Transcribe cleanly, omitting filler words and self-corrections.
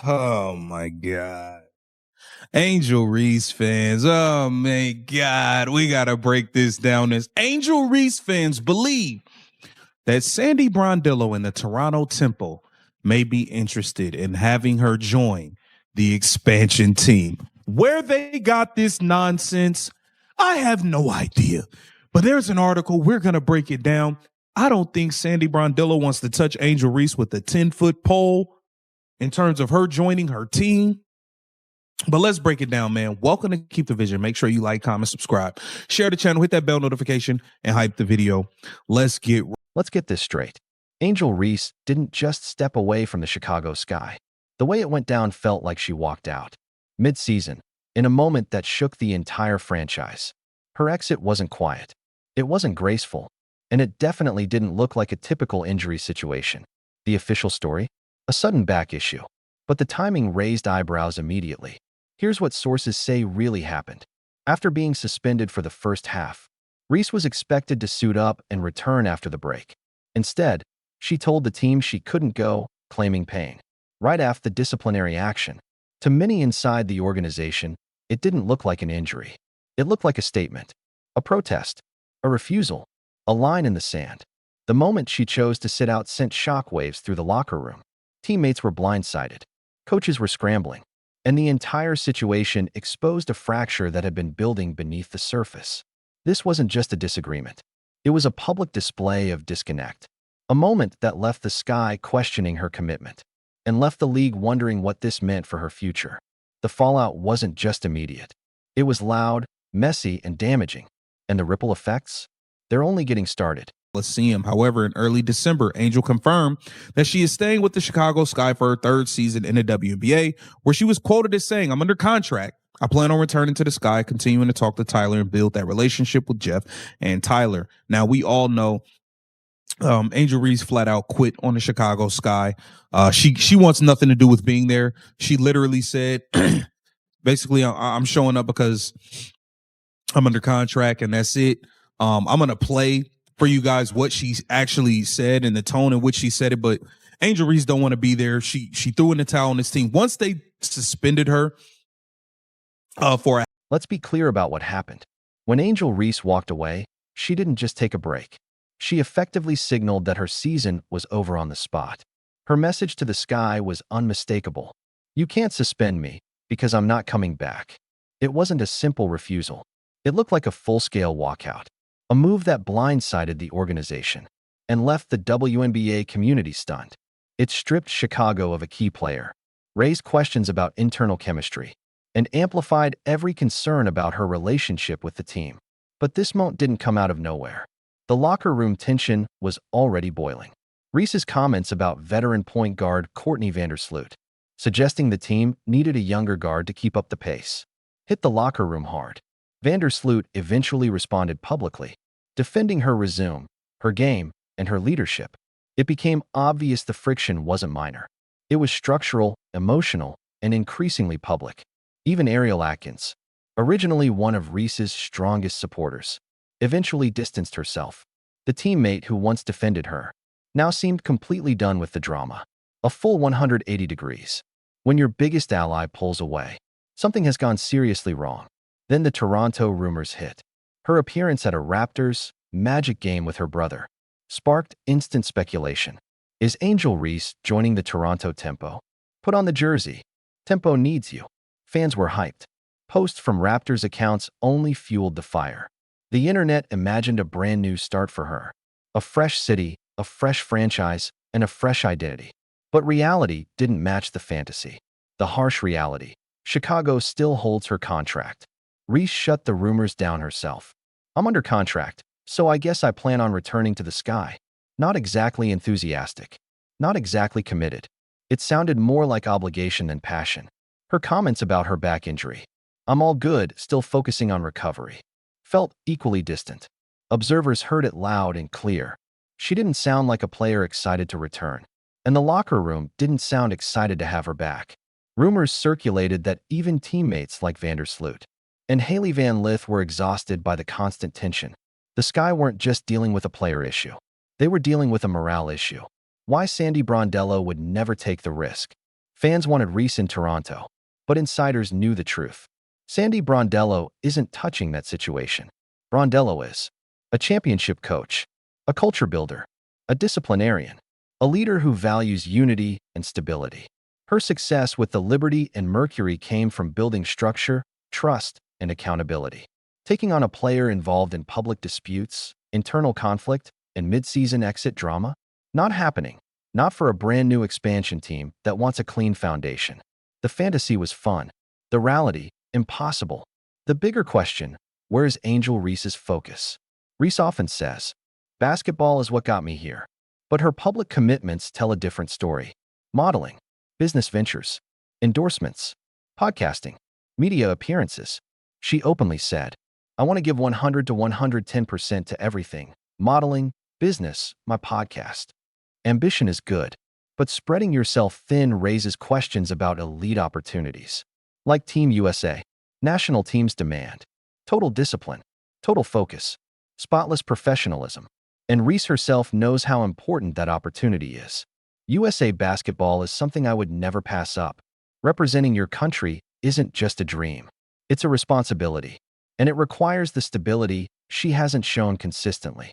Oh my God. Angel Reese fans. Oh my God. We got to break this down. As Angel Reese fans believe that Sandy Brondillo and the Toronto Temple may be interested in having her join the expansion team. Where they got this nonsense, I have no idea. But there's an article. We're going to break it down. I don't think Sandy Brondillo wants to touch Angel Reese with a 10-foot pole in terms of her joining her team. But let's break it down, man. Welcome to Keep the Vision. Make sure you like, comment, subscribe, share the channel, hit that bell notification, and hype the video. Let's get this straight. Angel Reese didn't just step away from the Chicago Sky. The way it went down felt like she walked out. Mid-season, in a moment that shook the entire franchise. Her exit wasn't quiet. It wasn't graceful. And it definitely didn't look like a typical injury situation. The official story? A sudden back issue. But the timing raised eyebrows immediately. Here's what sources say really happened. After being suspended for the first half, Reese was expected to suit up and return after the break. Instead, she told the team she couldn't go, claiming pain. Right after the disciplinary action, to many inside the organization, it didn't look like an injury. It looked like a statement, a protest, a refusal, a line in the sand. The moment she chose to sit out sent shockwaves through the locker room. Teammates were blindsided. Coaches were scrambling. And the entire situation exposed a fracture that had been building beneath the surface. This wasn't just a disagreement. It was a public display of disconnect. A moment that left the Sky questioning her commitment and left the league wondering what this meant for her future. The fallout wasn't just immediate. It was loud, messy, and damaging. And the ripple effects? They're only getting started. Let's see him. However, in early December, Angel confirmed that she is staying with the Chicago Sky for her third season in the WNBA, where she was quoted as saying, "I'm under contract. I plan on returning to the Sky, continuing to talk to Tyler and build that relationship with Jeff and Tyler." Now, we all know Angel Reese flat out quit on the Chicago Sky. She wants nothing to do with being there. She literally said, basically, I'm showing up because I'm under contract and that's it. I'm going to play for you guys what she actually said and the tone in which she said it, but Angel Reese don't want to be there. She threw in the towel on this team. Once they suspended her for Let's be clear about what happened. When Angel Reese walked away, she didn't just take a break. She effectively signaled that her season was over on the spot. Her message to the Sky was unmistakable. You can't suspend me because I'm not coming back. It wasn't a simple refusal. It looked like a full-scale walkout. A move that blindsided the organization and left the WNBA community stunned. It stripped Chicago of a key player, raised questions about internal chemistry, and amplified every concern about her relationship with the team. But this moment didn't come out of nowhere. The locker room tension was already boiling. Reese's comments about veteran point guard Courtney Vandersloot, suggesting the team needed a younger guard to keep up the pace, hit the locker room hard. Vandersloot eventually responded publicly, defending her resume, her game, and her leadership. It became obvious the friction wasn't minor. It was structural, emotional, and increasingly public. Even Ariel Atkins, originally one of Reese's strongest supporters, eventually distanced herself. The teammate who once defended her now seemed completely done with the drama. A full 180 degrees. When your biggest ally pulls away, something has gone seriously wrong. Then the Toronto rumors hit. Her appearance at a Raptors Magic game with her brother sparked instant speculation. Is Angel Reese joining the Toronto Tempo? Put on the jersey. Tempo needs you. Fans were hyped. Posts from Raptors accounts only fueled the fire. The internet imagined a brand new start for her. A fresh city, a fresh franchise, and a fresh identity. But reality didn't match the fantasy. The harsh reality. Chicago still holds her contract. Reese shut the rumors down herself. I'm under contract, so I guess I plan on returning to the Sky. Not exactly enthusiastic. Not exactly committed. It sounded more like obligation than passion. Her comments about her back injury, "I'm all good, still focusing on recovery," felt equally distant. Observers heard it loud and clear. She didn't sound like a player excited to return. And the locker room didn't sound excited to have her back. Rumors circulated that even teammates like Vandersloot and Haley Van Lith were exhausted by the constant tension. The Sky weren't just dealing with a player issue. They were dealing with a morale issue. Why Sandy Brondillo would never take the risk. Fans wanted Reese in Toronto, but insiders knew the truth. Sandy Brondello isn't touching that situation. Brondello is a championship coach, a culture builder, a disciplinarian, a leader who values unity and stability. Her success with the Liberty and Mercury came from building structure, trust, and accountability. Taking on a player involved in public disputes, internal conflict, and mid-season exit drama? Not happening. Not for a brand new expansion team that wants a clean foundation. The fantasy was fun. The reality, impossible. The bigger question, where is Angel Reese's focus? Reese often says, basketball is what got me here. But her public commitments tell a different story. Modeling, business ventures, endorsements, podcasting, media appearances. She openly said, I want to give 100 to 110% to everything. Modeling, business, my podcast. Ambition is good, but spreading yourself thin raises questions about elite opportunities. Like Team USA, national teams demand total discipline, total focus, spotless professionalism. And Reese herself knows how important that opportunity is. USA basketball is something I would never pass up. Representing your country isn't just a dream. It's a responsibility, and it requires the stability she hasn't shown consistently.